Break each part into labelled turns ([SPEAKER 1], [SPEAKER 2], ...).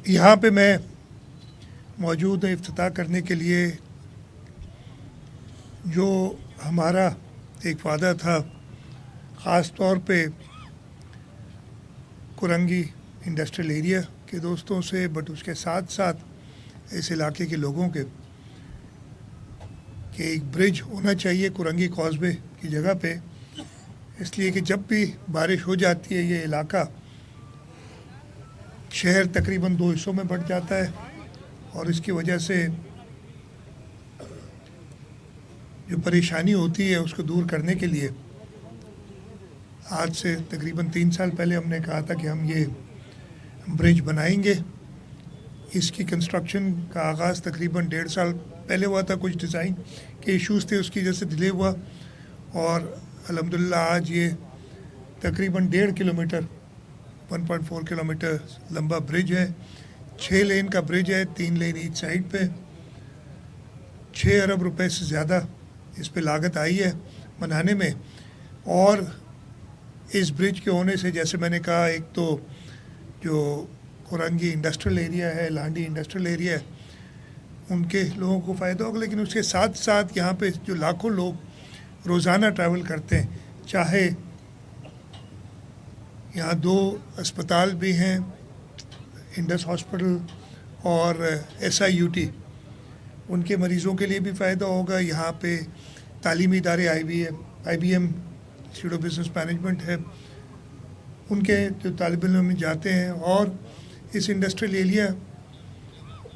[SPEAKER 1] यहाँ पे मैं मौजूद हूँ इफ्तिताह करने के लिए। जो हमारा एक वादा था ख़ास तौर पे कुरंगी इंडस्ट्रियल एरिया के दोस्तों से, बट उसके साथ साथ इस इलाके के लोगों के कि एक ब्रिज होना चाहिए कुरंगी कॉजवे की जगह पे, इसलिए कि जब भी बारिश हो जाती है ये इलाका शहर तकरीबन 2 हिस्सों में बंट जाता है और इसकी वजह से जो परेशानी होती है उसको दूर करने के लिए आज से तकरीबन 3 साल पहले हमने कहा था कि हम ये ब्रिज बनाएंगे। इसकी कंस्ट्रक्शन का आगाज़ तकरीबन 1.5 साल पहले हुआ था। कुछ डिज़ाइन के इश्यूज़ थे, उसकी वजह से डिले हुआ और अल्हम्दुलिल्लाह आज ये तकरीबन 1.5 किलोमीटर 1.4 किलोमीटर लंबा ब्रिज है। 6 लेन का ब्रिज है, 3 लेन ईच साइड पे। 6 अरब रुपए से ज़्यादा इस पे लागत आई है बनाने में। और इस ब्रिज के होने से, जैसे मैंने कहा, एक तो जो कुरंगी इंडस्ट्रियल एरिया है, लांडी इंडस्ट्रियल एरिया है, उनके लोगों को फ़ायदा होगा, लेकिन उसके साथ साथ यहाँ पे जो लाखों लोग रोज़ाना ट्रैवल करते हैं, चाहे यहाँ 2 अस्पताल भी हैं, इंडस हॉस्पिटल और SIUT, उनके मरीज़ों के लिए भी फ़ायदा होगा। यहाँ पे तालीमी इदारे IBM institute of business management है, उनके जो तालिब इल्म जाते हैं और इस इंडस्ट्रियल एरिया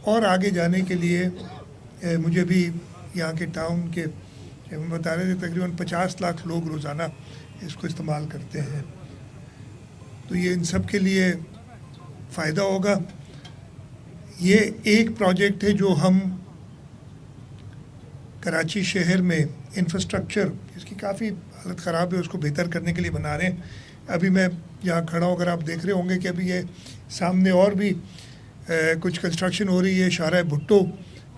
[SPEAKER 1] और आगे जाने के लिए मुझे भी यहाँ के टाउन के हम बता रहे थे तकरीबन 50 लाख लोग रोज़ाना इसको इस्तेमाल करते हैं, तो ये इन सब के लिए फ़ायदा होगा। ये एक प्रोजेक्ट है जो हम कराची शहर में इंफ्रास्ट्रक्चर, इसकी काफ़ी हालत ख़राब है, उसको बेहतर करने के लिए बना रहे हैं। अभी मैं यहाँ खड़ा होकर आप देख रहे होंगे कि अभी ये सामने और भी कुछ कंस्ट्रक्शन हो रही है। शाहराह भुट्टो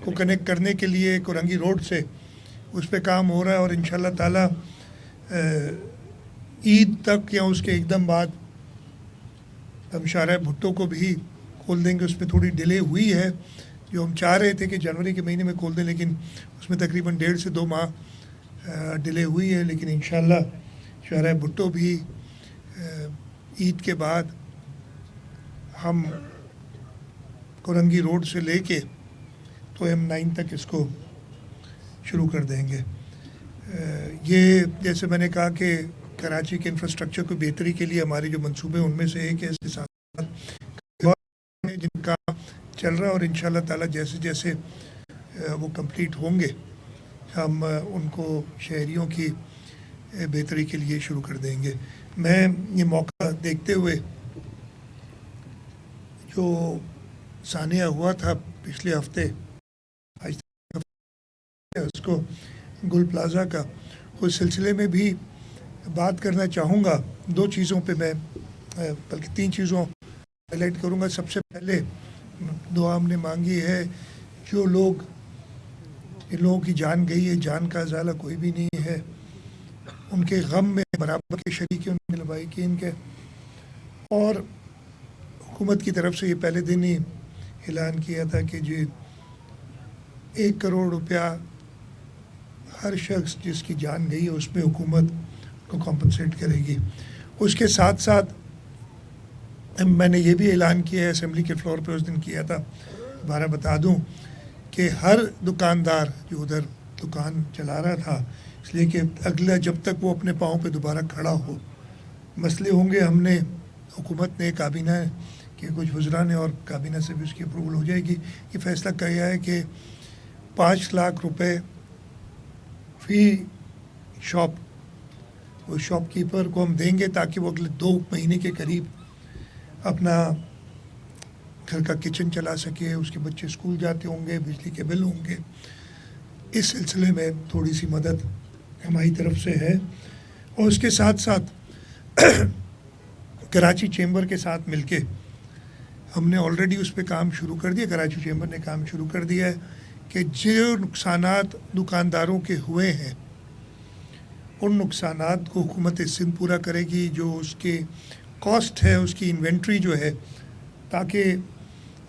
[SPEAKER 1] को कनेक्ट करने के लिए कुरंगी रोड से उस पर काम हो रहा है और इंशाल्लाह ताला ईद तक या उसके एकदम बाद हम शाहराह भुट्टो को भी खोल देंगे। उसमें थोड़ी डिले हुई है, जो हम चाह रहे थे कि जनवरी के महीने में खोल दें, लेकिन उसमें तकरीबन 1.5 से 2 माह डिले हुई है। लेकिन इंशाल्लाह शाहराह भुट्टो भी ईद के बाद हम कुरंगी रोड से लेके तो M9 तक इसको शुरू कर देंगे। ये जैसे मैंने कहा कि कराची के इंफ्रास्ट्रक्चर को बेहतरी के लिए हमारे जो मंसूबे उनमें से एक है, इसके साथ जिनका चल रहा है और इंशाल्लाह ताला जैसे जैसे वो कंप्लीट होंगे हम उनको शहरियों की बेहतरी के लिए शुरू कर देंगे। मैं ये मौका देखते हुए जो सानिया हुआ था पिछले हफ्ते उसको गुल प्लाज़ा का, उस सिलसिले में भी बात करना चाहूँगा। 2 चीज़ों पे मैं बल्कि 3 चीज़ों हाईलाइट करूँगा। सबसे पहले दुआ हमने मांगी है, जो लोग इन लोगों की जान गई है, जान का अज़ाला कोई भी नहीं है, उनके गम में बराबर के शरीक उनके लबाई की इनके। और हुकूमत की तरफ से ये पहले दिन ही ऐलान किया था कि जी 1 करोड़ रुपया हर शख्स जिसकी जान गई है उसमें हुकूमत को कॉम्पनसेट करेगी। उसके साथ साथ मैंने ये भी ऐलान किया है, असेंबली के फ्लोर पे उस दिन किया था, दोबारा बता दूं कि हर दुकानदार जो उधर दुकान चला रहा था, इसलिए कि अगला जब तक वो अपने पाँव पे दोबारा खड़ा हो, मसले होंगे, हमने हुकूमत ने, काबीना के कुछ वज़रा ने और काबीना से भी उसकी अप्रूवल हो जाएगी, ये फ़ैसला किया है कि 5 लाख रुपए फ़ी शॉप वो शॉपकीपर को हम देंगे ताकि वो अगले 2 महीने के करीब अपना घर का किचन चला सके, उसके बच्चे स्कूल जाते होंगे, बिजली के बिल होंगे। इस सिलसिले में थोड़ी सी मदद हमारी तरफ से है। और उसके साथ साथ कराची चेंबर के साथ मिलके हमने ऑलरेडी उस पर काम शुरू कर दिया, कराची चेंबर ने काम शुरू कर दिया है कि जो नुकसानात दुकानदारों के हुए हैं उन नुकसानात को हुकूमत सिंध पूरा करेगी, जो उसके कॉस्ट है, उसकी इन्वेंट्री जो है, ताकि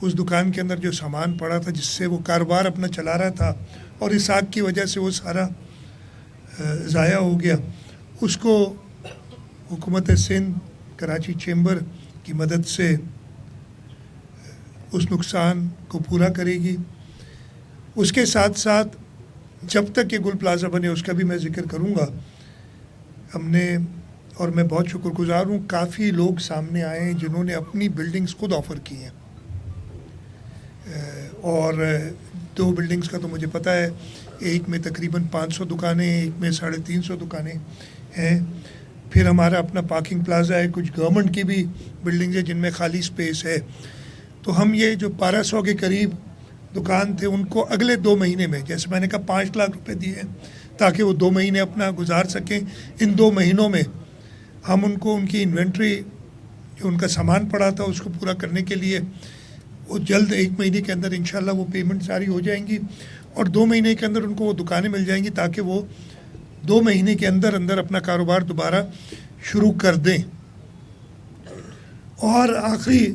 [SPEAKER 1] اس دکان کے اندر جو سامان پڑا تھا جس سے وہ کاروبار اپنا چلا رہا تھا اور اس آگ کی وجہ سے وہ سارا ضائع ہو گیا، اس کو حکومت سندھ کراچی چیمبر کی مدد سے اس نقصان کو پورا کرے گی۔ اس کے ساتھ ساتھ جب تک یہ گل پلازا بنے اس کا بھی میں ذکر کروں گا، ہم نے، اور میں بہت شکر گزار ہوں، کافی لوگ سامنے آئے ہیں جنہوں نے اپنی بلڈنگز خود آفر کی ہیں، اور 2 بلڈنگز کا تو مجھے پتہ ہے، ایک میں تقریباً 500 دکانیں، ایک میں 350 دکانیں ہیں، پھر ہمارا اپنا پارکنگ پلازا ہے، کچھ گورنمنٹ کی بھی بلڈنگز ہیں جن میں خالی سپیس ہے۔ تو ہم یہ جو 1200 کے قریب دکان تھے ان کو اگلے 2 مہینے میں، جیسے میں نے کہا 5 لاکھ روپے دیے ہیں تاکہ وہ 2 مہینے اپنا گزار سکیں، ان 2 مہینوں میں ہم ان کو ان کی انوینٹری جو ان کا سامان پڑا تھا اس کو پورا کرنے کے لیے وہ جلد 1 مہینے کے اندر انشاءاللہ وہ پیمنٹ ساری ہو جائیں گی، اور 2 مہینے کے اندر ان کو وہ دکانیں مل جائیں گی تاکہ وہ 2 مہینے کے اندر اندر اپنا کاروبار دوبارہ شروع کر دیں۔ اور آخری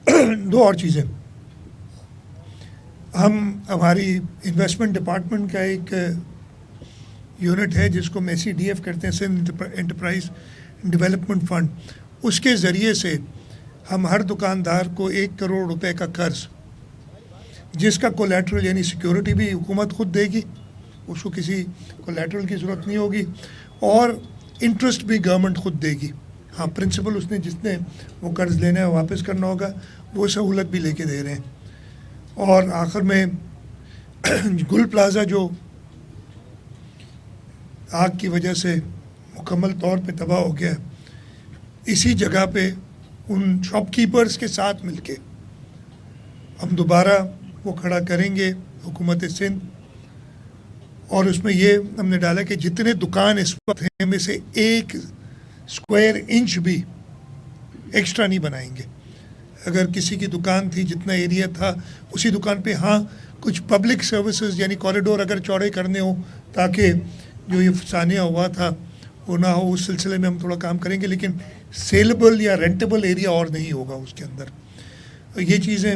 [SPEAKER 1] 2 اور چیزیں، ہماری انویسٹمنٹ ڈپارٹمنٹ کا ایک یونٹ ہے جس کو ہم SEDF کرتے ہیں، سندھ انٹرپرائز ڈیولپمنٹ فنڈ، اس کے ذریعے سے ہم ہر دکاندار کو 1 کروڑ روپے کا قرض، جس کا کولیٹرل یعنی سیکیورٹی بھی حکومت خود دے گی، اس کو کسی کولیٹرل کی ضرورت نہیں ہوگی، اور انٹرسٹ بھی گورنمنٹ خود دے گی۔ ہاں، پرنسپل اس نے جس نے وہ قرض لینا ہے واپس کرنا ہوگا، وہ سہولت بھی لے کے دے رہے ہیں۔ اور آخر میں گل پلازا جو آگ کی وجہ سے مکمل طور پہ تباہ ہو گیا، اسی جگہ پہ ان شاپ کیپرز کے ساتھ مل کے ہم دوبارہ وہ کھڑا کریں گے، حکومت سندھ، اور اس میں یہ ہم نے ڈالا کہ جتنے دکان اس وقت ہیں میں سے 1 اسکوائر انچ بھی ایکسٹرا نہیں بنائیں گے۔ اگر کسی کی دکان تھی جتنا ایریا تھا اسی دکان پہ، ہاں کچھ پبلک سروسز یعنی کوریڈور اگر چوڑے کرنے ہوں تاکہ جو یہ فسانیہ ہوا تھا وہ نہ ہو، اس سلسلے میں ہم تھوڑا کام کریں گے، لیکن سیلبل یا رینٹیبل ایریا اور نہیں ہوگا اس کے اندر۔ یہ چیزیں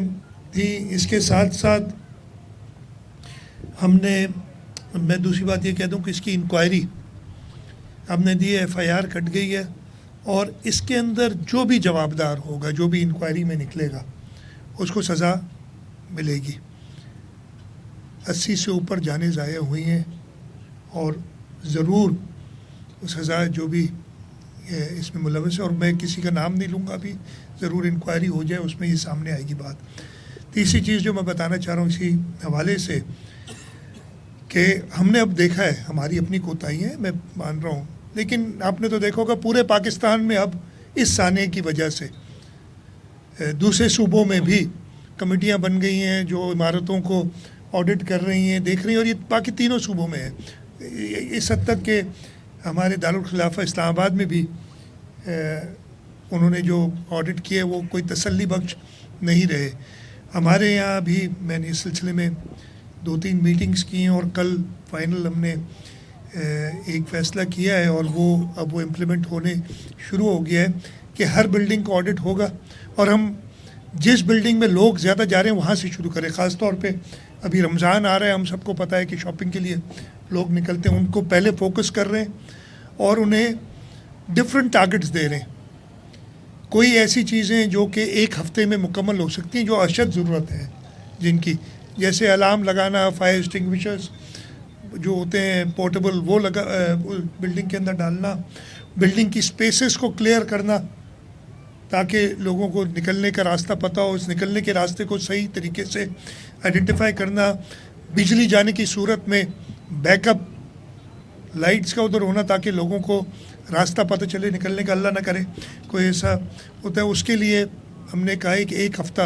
[SPEAKER 1] تھیں۔ اس کے ساتھ ساتھ ہم نے، میں دوسری بات یہ کہہ دوں کہ اس کی انکوائری ہم نے دی ہے، FIR کٹ گئی ہے، اور اس کے اندر جو بھی جوابدار ہوگا، جو بھی انکوائری میں نکلے گا، اس کو سزا ملے گی۔ 80 سے اوپر جانیں ضائع ہوئی ہیں، اور ضرور سزا جو بھی اس میں ملوث ہے، اور میں کسی کا نام نہیں لوں گا، ابھی ضرور انکوائری ہو جائے، اس میں یہ سامنے آئے گی بات۔ تیسری چیز جو میں بتانا چاہ رہا ہوں اسی حوالے سے، کہ ہم نے اب دیکھا ہے ہماری اپنی کوتاہی ہیں، میں مان رہا ہوں، لیکن آپ نے تو دیکھا ہوگا پورے پاکستان میں اب اس سانحے کی وجہ سے دوسرے صوبوں میں بھی کمیٹیاں بن گئی ہیں جو عمارتوں کو آڈٹ کر رہی ہیں، دیکھ رہی ہیں، اور یہ باقی تینوں صوبوں میں ہے، اس حد تک کہ ہمارے دارالخلافہ اسلام آباد میں بھی انہوں نے جو آڈٹ کیے وہ کوئی تسلی بخش نہیں رہے۔ ہمارے یہاں بھی میں نے اس سلسلے میں 2-3 میٹنگز کی ہیں، اور کل فائنل ہم نے ایک فیصلہ کیا ہے، اور وہ اب وہ امپلیمنٹ ہونے شروع ہو گیا ہے کہ ہر بلڈنگ کو آڈٹ ہوگا، اور ہم جس بلڈنگ میں لوگ زیادہ جا رہے ہیں وہاں سے شروع کریں۔ خاص طور پہ ابھی رمضان آ رہا ہے، ہم سب کو پتہ ہے کہ شاپنگ کے لیے لوگ نکلتے ہیں، ان کو پہلے فوکس کر رہے ہیں اور انہیں ڈفرینٹ ٹارگٹس دے رہے ہیں۔ کوئی ایسی چیزیں جو کہ 1 ہفتے میں مکمل ہو سکتی ہیں، جو اشد ضرورت ہے جن کی، جیسے الارم لگانا، فائر ایکسٹنگوشرز جو ہوتے ہیں پورٹیبل، وہ بلڈنگ کے اندر ڈالنا، بلڈنگ کی سپیسز کو کلیئر کرنا تاکہ لوگوں کو نکلنے کا راستہ پتہ ہو، اس نکلنے کے راستے کو صحیح طریقے سے آئیڈینٹیفائی کرنا، بجلی جانے کی صورت میں بیک اپ لائٹس کا ادھر ہونا تاکہ لوگوں کو راستہ پتہ چلے نکلنے کا، اللہ نہ کرے کوئی ایسا ہوتا ہے۔ اس کے لیے ہم نے کہا ہے کہ 1 ہفتہ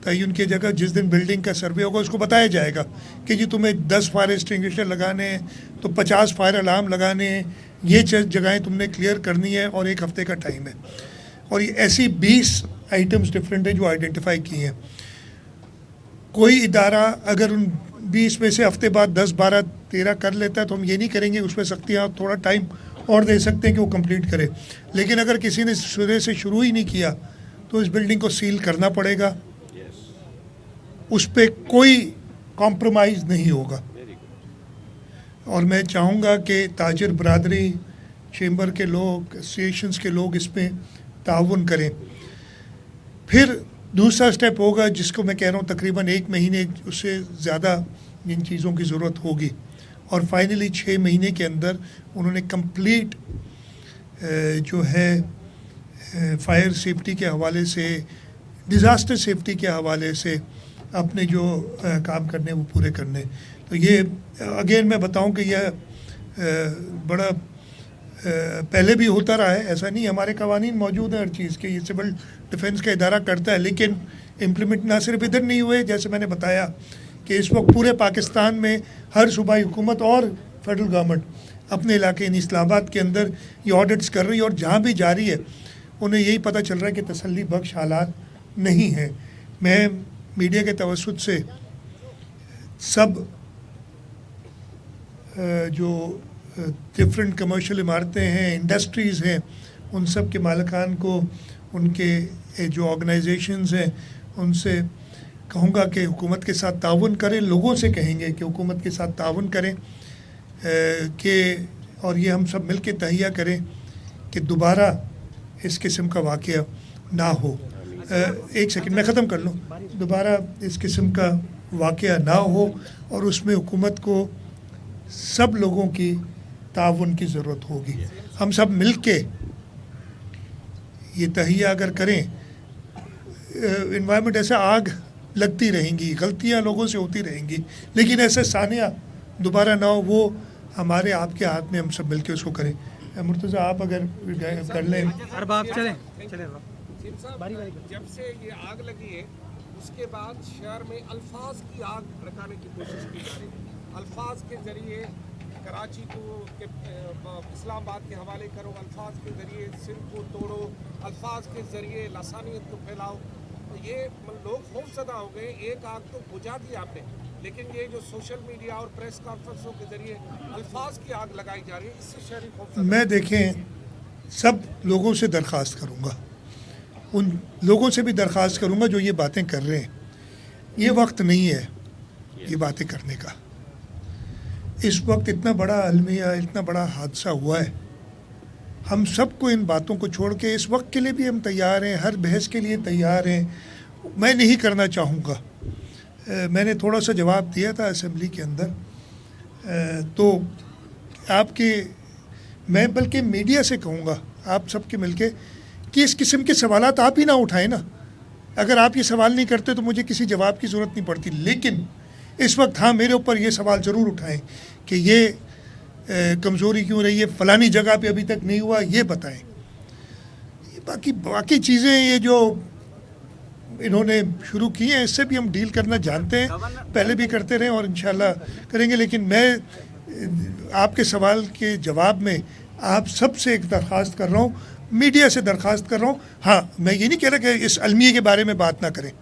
[SPEAKER 1] تعین کی جگہ جس دن بلڈنگ کا سروے ہوگا اس کو بتایا جائے گا کہ جی تمہیں 10 فائر ایکسٹنگوشر لگانے ہیں تو 50 فائر الارم لگانے ہیں، یہ جگہیں تم نے کلیئر کرنی ہے، اور 1 ہفتے کا ٹائم ہے۔ اور یہ ایسی 20 آئٹمس ڈفرینٹ ہیں جو آئیڈینٹیفائی کی ہیں۔ کوئی ادارہ اگر ان 20 میں سے ہفتے بعد 10، 12، 13 کر لیتا ہے تو ہم یہ نہیں کریں گے، اس میں سختیاں تھوڑا ٹائم اور دے سکتے ہیں کہ وہ کمپلیٹ کرے، لیکن اگر کسی نے سرے سے شروع ہی نہیں کیا تو اس بلڈنگ کو سیل کرنا پڑے گا، उस पर कोई कॉम्प्रोमाइज़ नहीं होगा। और मैं चाहूँगा कि ताजिर बरादरी, चेंबर के लोग, एसोसिएशंस के लोग इस पर ताउन करें। फिर दूसरा स्टेप होगा जिसको मैं कह रहा हूँ तकरीबन 1 महीने उससे ज़्यादा इन चीज़ों की ज़रूरत होगी, और फाइनली 6 महीने के अंदर उन्होंने कंप्लीट जो है फायर सेफ्टी के हवाले से, डिज़ास्टर सेफ्टी के हवाले से अपने जो काम करने वो पूरे करने। तो ये अगेन मैं बताऊं कि यह बड़ा पहले भी होता रहा है, ऐसा नहीं, हमारे कवानीन मौजूद हैं हर चीज़ के, ये सिविल डिफेंस का इदारा करता है, लेकिन इम्प्लीमेंट ना सिर्फ इधर नहीं हुए, जैसे मैंने बताया कि इस वक्त पूरे पाकिस्तान में हर सूबाई हुकूमत और फेडरल गवर्नमेंट अपने इलाके इस्लामाबाद के अंदर ये ऑडिट्स कर रही है, और जहाँ भी जारी है उन्हें यही पता चल रहा है कि तसल्ली बख्श हालात नहीं हैं। मैं मीडिया के तवस्सुत से सब जो डिफरेंट कमर्शियल इमारतें हैं, इंडस्ट्रीज़ हैं, उन सब के मालिकान को, उनके जो ऑर्गेनाइजेशंस हैं, उनसे कहूँगा कि हुकूमत के साथ ताउन करें। लोगों से कहेंगे कि हुकूमत के साथ ताउन करें कि, और ये हम सब मिल के तहिया करें कि दोबारा इस किस्म का वाक़या ना हो। एक सेकंड मैं ख़त्म कर लूँ। दोबारा इस किस्म का वाक़या ना हो, और उसमें हुकूमत को सब लोगों की ताउन की ज़रूरत होगी। हम सब मिल के ये तहिया अगर करें, इन्वायरमेंट ऐसा आग लगती रहेंगी, गलतियां लोगों से होती रहेंगी, लेकिन ऐसे सानिया दोबारा ना हो, वो हमारे आपके हाथ में, हम सब मिल के उसको करें। मुर्तज़ा आप अगर कर लें।
[SPEAKER 2] जब से ये आग लगी है उसके बाद शहर में अल्फाज की आग भड़काने की कोशिश की जा रही है। अल्फाज के ज़रिए कराची को इस्लामाबाद के हवाले करो, अल्फाज के ज़रिए सिंध को तोड़ो, अल्फाज के ज़रिए लसानियत को फैलाओ। तो ये लोग खौफज़दा हो गए। एक आग तो बुझा दी आपने, लेकिन ये जो सोशल मीडिया और प्रेस कॉन्फ्रेंसों के ज़रिए अल्फाज की आग लगाई जा रही है, इससे शहरी खौफज़दा।
[SPEAKER 1] मैं देखें सब लोगों से दरख्वास्त करूँगा, उन लोगों से भी दरख्वास्त करूँगा जो ये बातें कर रहे हैं, ये वक्त नहीं है ये बातें करने का। इस वक्त इतना बड़ा अलमिया, इतना बड़ा हादसा हुआ है, हम सबको इन बातों को छोड़ के इस वक्त के लिए भी हम तैयार हैं, हर बहस के लिए तैयार हैं। मैं नहीं करना चाहूँगा, मैंने थोड़ा सा जवाब दिया था असेंबली के अंदर, तो आपके, मैं बल्कि मीडिया से कहूँगा आप सबके मिलके कि इस किस्म के सवालात आप ही ना उठाएं ना। अगर आप ये सवाल नहीं करते तो मुझे किसी जवाब की ज़रूरत नहीं पड़ती, लेकिन इस वक्त हाँ मेरे ऊपर ये सवाल ज़रूर उठाएं कि ये कमज़ोरी क्यों रही है, फ़लानी जगह पे अभी तक नहीं हुआ, ये बताएं। बाकी चीज़ें ये जो इन्होंने शुरू की हैं, इससे भी हम डील करना जानते हैं, पहले भी करते रहे और इंशाल्लाह करेंगे। लेकिन मैं आपके सवाल के जवाब में आप सबसे एक दरख्वास्त कर रहा हूँ, मीडिया से दरख्वास्त कर रहा हूँ। हाँ, मैं ये नहीं कह रहा कि इस अलमिया के बारे में बात ना करें,